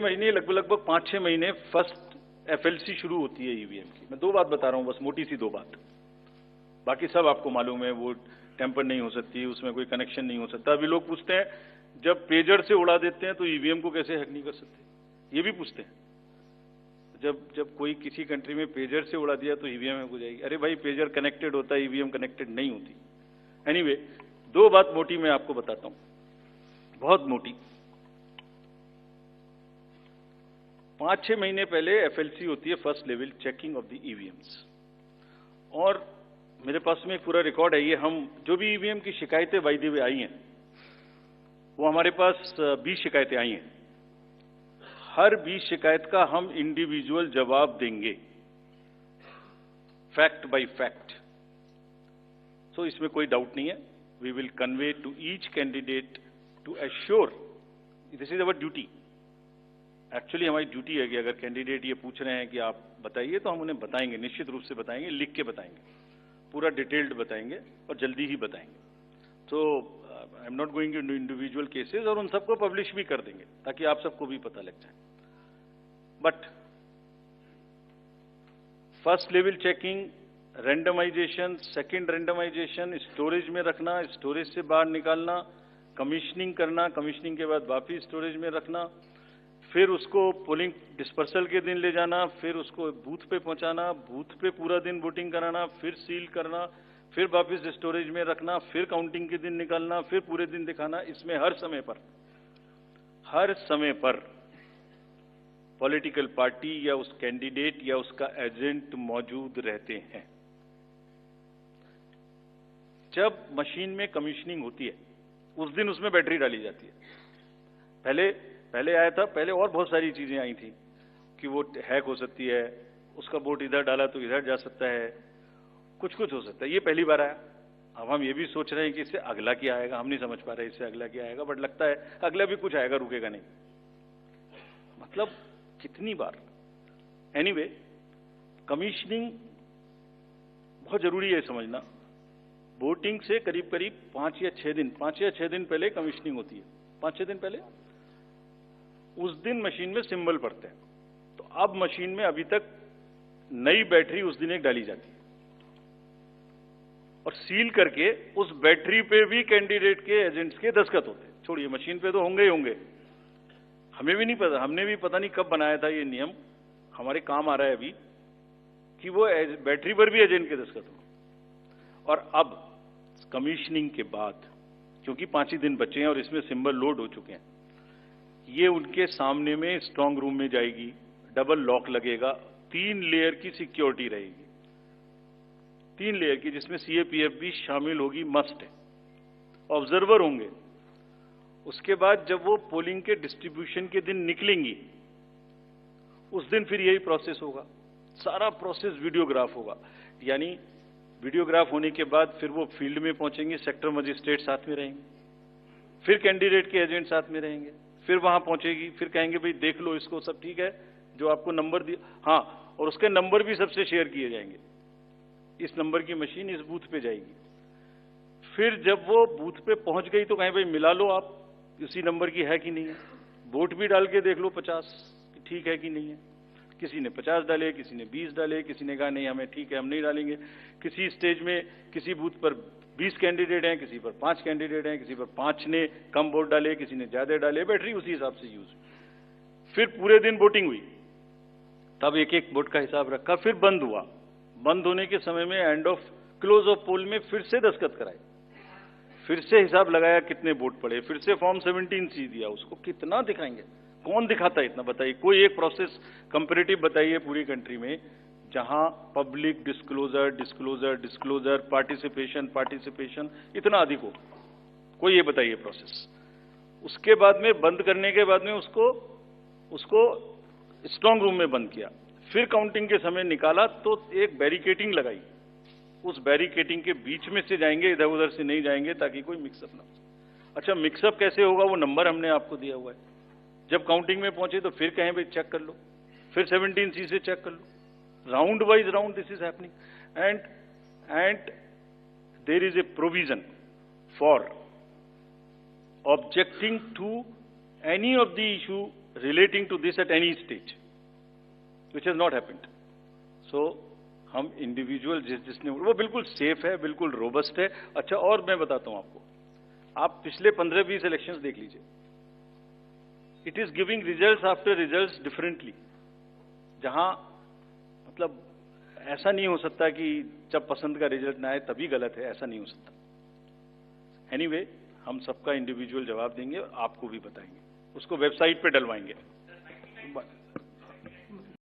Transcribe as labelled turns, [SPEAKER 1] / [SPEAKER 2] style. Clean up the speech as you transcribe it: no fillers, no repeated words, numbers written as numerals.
[SPEAKER 1] महीने लगभग 5-6 महीने फर्स्ट FLC शुरू होती है ईवीएम की। मैं दो बात बता रहा हूं, बस मोटी सी दो बात, बाकी सब आपको मालूम है। वो टेम्पर नहीं हो सकती, उसमें कोई कनेक्शन नहीं हो सकता। अभी लोग पूछते हैं जब पेजर से उड़ा देते हैं तो ईवीएम को कैसे हैक नहीं कर सकते, ये भी पूछते हैं। जब कोई किसी कंट्री में पेजर से उड़ा दिया तो ईवीएम हैक हो जाएगी। अरे भाई, पेजर कनेक्टेड होता है, ईवीएम कनेक्टेड नहीं होती। एनीवे, दो बात मोटी मैं आपको बताता हूं, बहुत मोटी। 5-6 महीने पहले FLC होती है, first level checking of the EVMs, और मेरे पास में एक पूरा रिकॉर्ड है। ये हम जो भी ईवीएम की शिकायतें वायदे हुए आई हैं, वो हमारे पास 20 शिकायतें आई हैं। हर 20 शिकायत का हम इंडिविजुअल जवाब देंगे, फैक्ट बाय फैक्ट। सो इसमें कोई डाउट नहीं है। We will convey to each candidate to assure, this is our duty. Actually हमारी ड्यूटी है कि अगर कैंडिडेट ये पूछ रहे हैं कि आप बताइए, तो हम उन्हें बताएंगे, निश्चित रूप से बताएंगे, लिख के बताएंगे, पूरा डिटेल्ड बताएंगे और जल्दी ही बताएंगे। तो I am not going to individual cases, और उन सबको पब्लिश भी कर देंगे ताकि आप सबको भी पता लग जाए। But first level checking, randomization, second randomization, storage में रखना, स्टोरेज से बाहर निकालना, कमीशनिंग करना, कमीशनिंग के बाद वापिस स्टोरेज में रखना, फिर उसको पोलिंग डिस्पर्सल के दिन ले जाना, फिर उसको बूथ पे पहुंचाना, बूथ पे पूरा दिन वोटिंग कराना, फिर सील करना, फिर वापस स्टोरेज में रखना, फिर काउंटिंग के दिन निकालना, फिर पूरे दिन दिखाना। इसमें हर समय पर पॉलिटिकल पार्टी या उस कैंडिडेट या उसका एजेंट मौजूद रहते हैं। जब मशीन में कमीशनिंग होती है, उस दिन उसमें बैटरी डाली जाती है। पहले आया था, पहले और बहुत सारी चीजें आई थी कि वो हैक हो सकती है, उसका वोट इधर डाला तो इधर जा सकता है, कुछ हो सकता है। ये पहली बार आया। अब हम ये भी सोच रहे हैं कि इससे अगला क्या आएगा, हम नहीं समझ पा रहे इससे अगला क्या आएगा, बट लगता है अगला भी कुछ आएगा, रुकेगा नहीं। मतलब कितनी बार। एनीवे, कमीशनिंग बहुत जरूरी है समझना। वोटिंग से करीब 5 या 6 दिन पहले कमीशनिंग होती है। 5-6 दिन पहले उस दिन मशीन में सिंबल पड़ते हैं। तो अब मशीन में अभी तक नई बैटरी उस दिन एक डाली जाती है, और सील करके उस बैटरी पे भी कैंडिडेट के एजेंट्स के दस्तखत होते हैं। छोड़िए, मशीन पे तो होंगे ही होंगे, हमें भी नहीं पता, हमने भी पता नहीं कब बनाया था ये नियम, हमारे काम आ रहा है अभी कि वो बैटरी पर भी एजेंट के दस्तखत हो। और अब कमीशनिंग के बाद, क्योंकि 5 ही दिन बचे हैं और इसमें सिंबल लोड हो चुके हैं, ये उनके सामने में स्ट्रांग रूम में जाएगी, डबल लॉक लगेगा, 3 लेयर की सिक्योरिटी रहेगी, 3 लेयर की, जिसमें CAPF भी शामिल होगी, मस्ट है। ऑब्जर्वर होंगे। उसके बाद जब वो पोलिंग के डिस्ट्रीब्यूशन के दिन निकलेंगी, उस दिन फिर यही प्रोसेस होगा। सारा प्रोसेस वीडियोग्राफ होगा, यानी वीडियोग्राफ होने के बाद फिर वो फील्ड में पहुंचेंगे, सेक्टर मजिस्ट्रेट साथ में रहेंगे, फिर कैंडिडेट के एजेंट साथ में रहेंगे, फिर वहां पहुंचेगी, फिर कहेंगे भाई देख लो इसको, सब ठीक है, जो आपको नंबर दिया, हाँ, और उसके नंबर भी सबसे शेयर किए जाएंगे। इस नंबर की मशीन इस बूथ पे जाएगी। फिर जब वो बूथ पे पहुंच गई तो कहें भाई मिला लो आप, इसी नंबर की है कि नहीं है, वोट भी डाल के देख लो 50 ठीक है कि नहीं है। किसी ने 50 डाले, किसी ने 20 डाले, किसी ने कहा नहीं हमें ठीक है, हम नहीं डालेंगे। किसी स्टेज में किसी बूथ पर 20 कैंडिडेट हैं, किसी पर 5 कैंडिडेट हैं, किसी पर 5 ने कम वोट डाले, किसी ने ज्यादा डाले, बैटरी उसी हिसाब से यूज। फिर पूरे दिन वोटिंग हुई, तब एक एक वोट का हिसाब रखा, फिर बंद हुआ। बंद होने के समय में क्लोज ऑफ पोल में फिर से दस्तखत कराए, फिर से हिसाब लगाया कितने वोट पड़े, फिर से फॉर्म 17C दिया। उसको कितना दिखाएंगे, कौन दिखाता है इतना, बताइए। कोई एक प्रोसेस कंपैरेटिव बताइए पूरी कंट्री में जहां पब्लिक डिस्क्लोजर, पार्टिसिपेशन इतना अधिक हो, कोई ये बताइए प्रोसेस। उसके बाद में बंद करने के बाद में उसको स्ट्रांग रूम में बंद किया, फिर काउंटिंग के समय निकाला तो एक बैरिकेटिंग लगाई, उस बैरिकेटिंग के बीच में से जाएंगे, इधर उधर से नहीं जाएंगे ताकि कोई मिक्सअप ना हो। अच्छा, मिक्सअप कैसे होगा, वो नंबर हमने आपको दिया हुआ है। जब काउंटिंग में पहुंचे तो फिर कहें भाई चेक कर लो, फिर 17C से चेक कर लो, round wise round this is happening. And there is a provision for objecting to any of the issue relating to this at any stage, which has not happened. So हम individual जिसने वो बिल्कुल safe है, बिल्कुल robust है। अच्छा, और मैं बताता हूं आपको, आप पिछले 15-20 इलेक्शंस देख लीजिए, it is giving results after results differently. जहां मतलब ऐसा नहीं हो सकता कि जब पसंद का रिजल्ट ना आए तभी गलत है, ऐसा नहीं हो सकता। एनीवे, हम सबका इंडिविजुअल जवाब देंगे, आपको भी बताएंगे, उसको वेबसाइट पे डलवाएंगे।